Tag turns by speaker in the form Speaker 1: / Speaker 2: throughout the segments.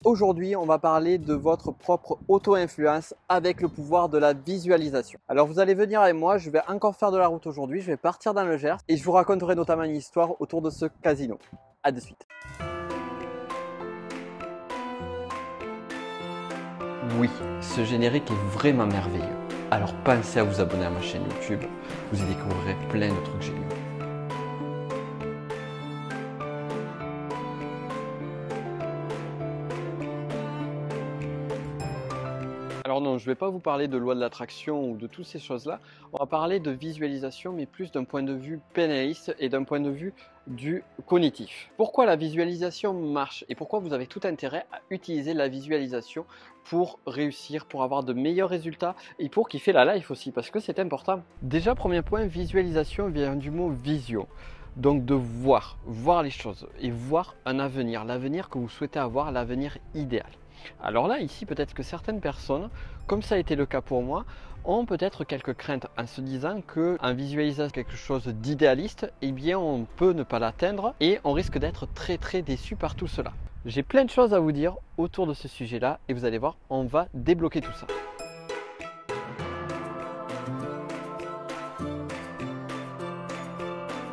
Speaker 1: Aujourd'hui, on va parler de votre propre auto-influence avec le pouvoir de la visualisation. Alors vous allez venir avec moi, je vais encore faire de la route aujourd'hui, je vais partir dans le Gers et je vous raconterai notamment une histoire autour de ce casino. A de suite. Oui, ce générique est vraiment merveilleux. Alors pensez à vous abonner à ma chaîne YouTube, vous y découvrirez plein de trucs géniaux. Alors non, je ne vais pas vous parler de loi de l'attraction ou de toutes ces choses-là. On va parler de visualisation, mais plus d'un point de vue pénaliste et d'un point de vue du cognitif. Pourquoi la visualisation marche et pourquoi vous avez tout intérêt à utiliser la visualisation pour réussir, pour avoir de meilleurs résultats et pour kiffer la life aussi, parce que c'est important. Déjà, premier point, visualisation vient du mot visio. Donc de voir les choses et voir un avenir, l'avenir que vous souhaitez avoir, l'avenir idéal. Alors là, ici, peut-être que certaines personnes, comme ça a été le cas pour moi, ont peut-être quelques craintes en se disant qu'en visualisant quelque chose d'idéaliste, eh bien on peut ne pas l'atteindre et on risque d'être très déçu par tout cela. J'ai plein de choses à vous dire autour de ce sujet-là et vous allez voir, on va débloquer tout ça.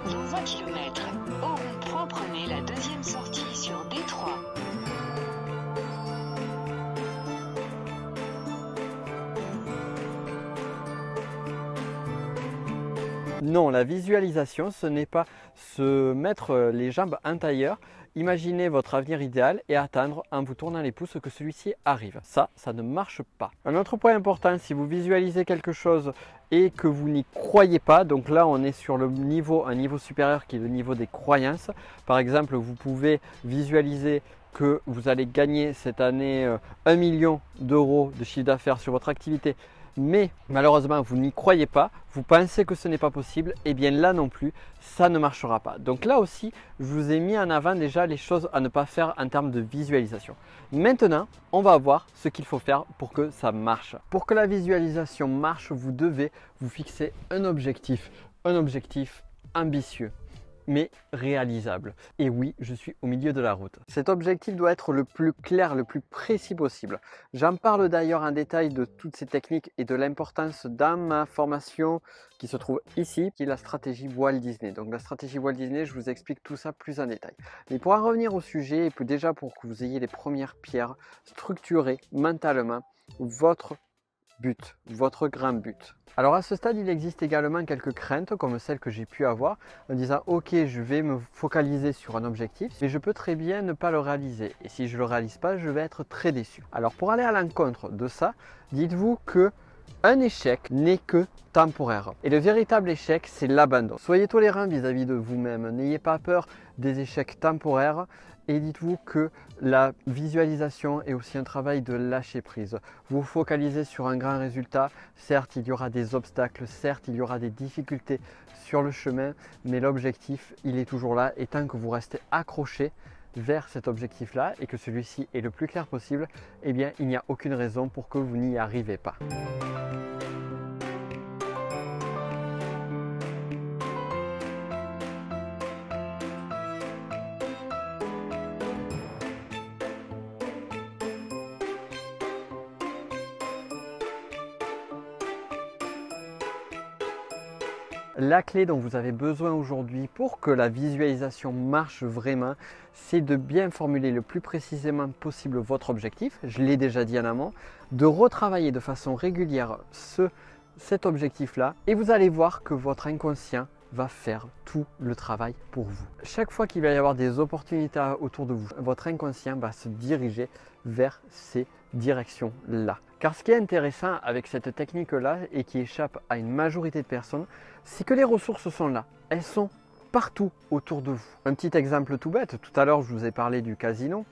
Speaker 2: 20 km. Au rond-point, prenez la deuxième sortie sur D3.
Speaker 1: Non, la visualisation, ce n'est pas se mettre les jambes en tailleur, imaginez votre avenir idéal et attendre en vous tournant les pouces que celui-ci arrive. Ça ne marche pas. Un autre point important, si vous visualisez quelque chose et que vous n'y croyez pas, donc là on est sur un niveau supérieur qui est le niveau des croyances. Par exemple, vous pouvez visualiser que vous allez gagner cette année 1 million d'euros de chiffre d'affaires sur votre activité, mais malheureusement vous n'y croyez pas, vous pensez que ce n'est pas possible, et bien là non plus, ça ne marchera pas. Donc là aussi, je vous ai mis en avant déjà les choses à ne pas faire en termes de visualisation. Maintenant, on va voir ce qu'il faut faire pour que ça marche. Pour que la visualisation marche, vous devez vous fixer un objectif ambitieux, mais réalisable. Et oui, je suis au milieu de la route. Cet objectif doit être le plus clair, le plus précis possible. J'en parle d'ailleurs en détail de toutes ces techniques et de l'importance dans ma formation qui se trouve ici, qui est la stratégie Walt Disney. Donc la stratégie Walt Disney, je vous explique tout ça plus en détail. Mais pour en revenir au sujet, et puis déjà pour que vous ayez les premières pierres, structurez mentalement votre but, votre grand but. Alors à ce stade, il existe également quelques craintes comme celles que j'ai pu avoir en disant ok, je vais me focaliser sur un objectif, mais je peux très bien ne pas le réaliser. Et si je ne le réalise pas, je vais être très déçu. Alors pour aller à l'encontre de ça, dites-vous que un échec n'est que temporaire. Et le véritable échec, c'est l'abandon. Soyez tolérant vis-à-vis de vous-même. N'ayez pas peur des échecs temporaires. Et dites-vous que la visualisation est aussi un travail de lâcher prise. Vous focalisez sur un grand résultat. Certes, il y aura des obstacles. Certes, il y aura des difficultés sur le chemin. Mais l'objectif, il est toujours là. Et tant que vous restez accroché vers cet objectif-là et que celui-ci est le plus clair possible, eh bien, il n'y a aucune raison pour que vous n'y arrivez pas. La clé dont vous avez besoin aujourd'hui pour que la visualisation marche vraiment, c'est de bien formuler le plus précisément possible votre objectif, je l'ai déjà dit en amont, de retravailler de façon régulière cet objectif-là et vous allez voir que votre inconscient va faire tout le travail pour vous. Chaque fois qu'il va y avoir des opportunités autour de vous, votre inconscient va se diriger vers ces directions-là. Car ce qui est intéressant avec cette technique-là et qui échappe à une majorité de personnes, c'est que les ressources sont là. Elles sont partout autour de vous. Un petit exemple tout bête, tout à l'heure je vous ai parlé du casino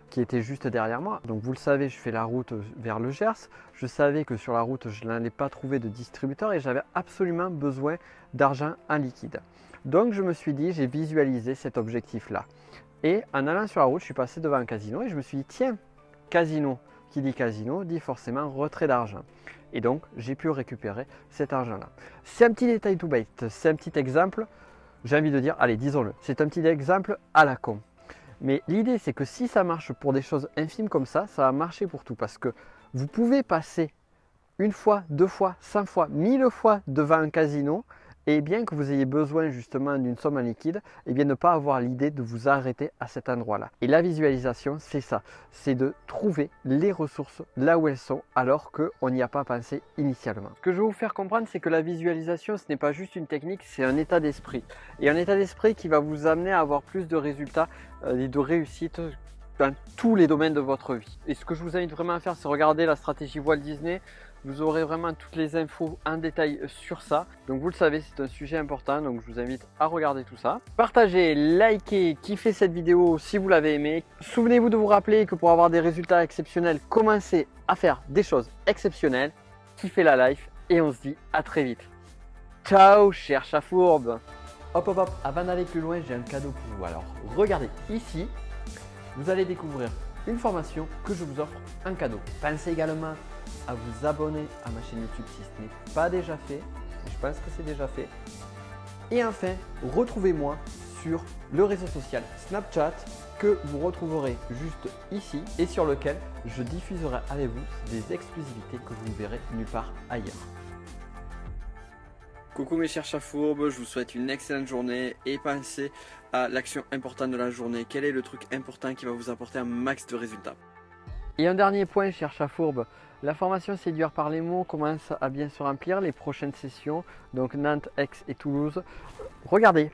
Speaker 1: qui était juste derrière moi. Donc vous le savez, je fais la route vers le Gers. Je savais que sur la route, je n'allais pas trouver de distributeur et j'avais absolument besoin d'argent en liquide. Donc je me suis dit, j'ai visualisé cet objectif-là. Et en allant sur la route, je suis passé devant un casino et je me suis dit, tiens, casino, qui dit casino, dit forcément retrait d'argent. Et donc, j'ai pu récupérer cet argent-là. C'est un petit détail tout bête, c'est un petit exemple, j'ai envie de dire, allez, disons-le, c'est un petit exemple à la con. Mais l'idée, c'est que si ça marche pour des choses infimes comme ça va marcher pour tout. Parce que vous pouvez passer une fois, deux fois, 100 fois, 1000 fois devant un casino et bien que vous ayez besoin justement d'une somme en liquide, et bien ne pas avoir l'idée de vous arrêter à cet endroit-là. Et la visualisation, c'est ça, c'est de trouver les ressources là où elles sont alors qu'on n'y a pas pensé initialement. Ce que je veux vous faire comprendre, c'est que la visualisation, ce n'est pas juste une technique, c'est un état d'esprit. Et un état d'esprit qui va vous amener à avoir plus de résultats et de réussite dans tous les domaines de votre vie. Et ce que je vous invite vraiment à faire, c'est regarder la stratégie Walt Disney. Vous aurez vraiment toutes les infos en détail sur ça. Donc vous le savez, c'est un sujet important, donc je vous invite à regarder tout ça. Partagez, likez, kiffez cette vidéo si vous l'avez aimé. Souvenez-vous de vous rappeler que pour avoir des résultats exceptionnels, commencez à faire des choses exceptionnelles. Kiffez la life et on se dit à très vite. Ciao, cher chat fourbe. Hop hop hop, avant d'aller plus loin, j'ai un cadeau pour vous. Alors regardez ici, vous allez découvrir une formation que je vous offre en cadeau. Pensez également à vous abonner à ma chaîne YouTube si ce n'est pas déjà fait. Je pense que c'est déjà fait. Et enfin, retrouvez-moi sur le réseau social Snapchat que vous retrouverez juste ici et sur lequel je diffuserai avec vous des exclusivités que vous ne verrez nulle part ailleurs. Coucou mes chers chats fourbes, je vous souhaite une excellente journée et pensez à l'action importante de la journée. Quel est le truc important qui va vous apporter un max de résultats? Et un dernier point, cher chat fourbe, la formation Séduire par les mots commence à bien se remplir, les prochaines sessions, donc Nantes, Aix et Toulouse. Regardez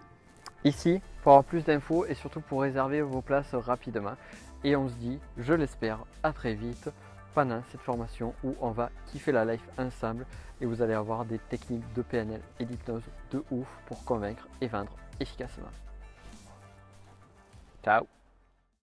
Speaker 1: ici pour avoir plus d'infos et surtout pour réserver vos places rapidement. Et on se dit, je l'espère, à très vite pendant cette formation où on va kiffer la life ensemble et vous allez avoir des techniques de PNL et d'hypnose de ouf pour convaincre et vendre efficacement. Ciao!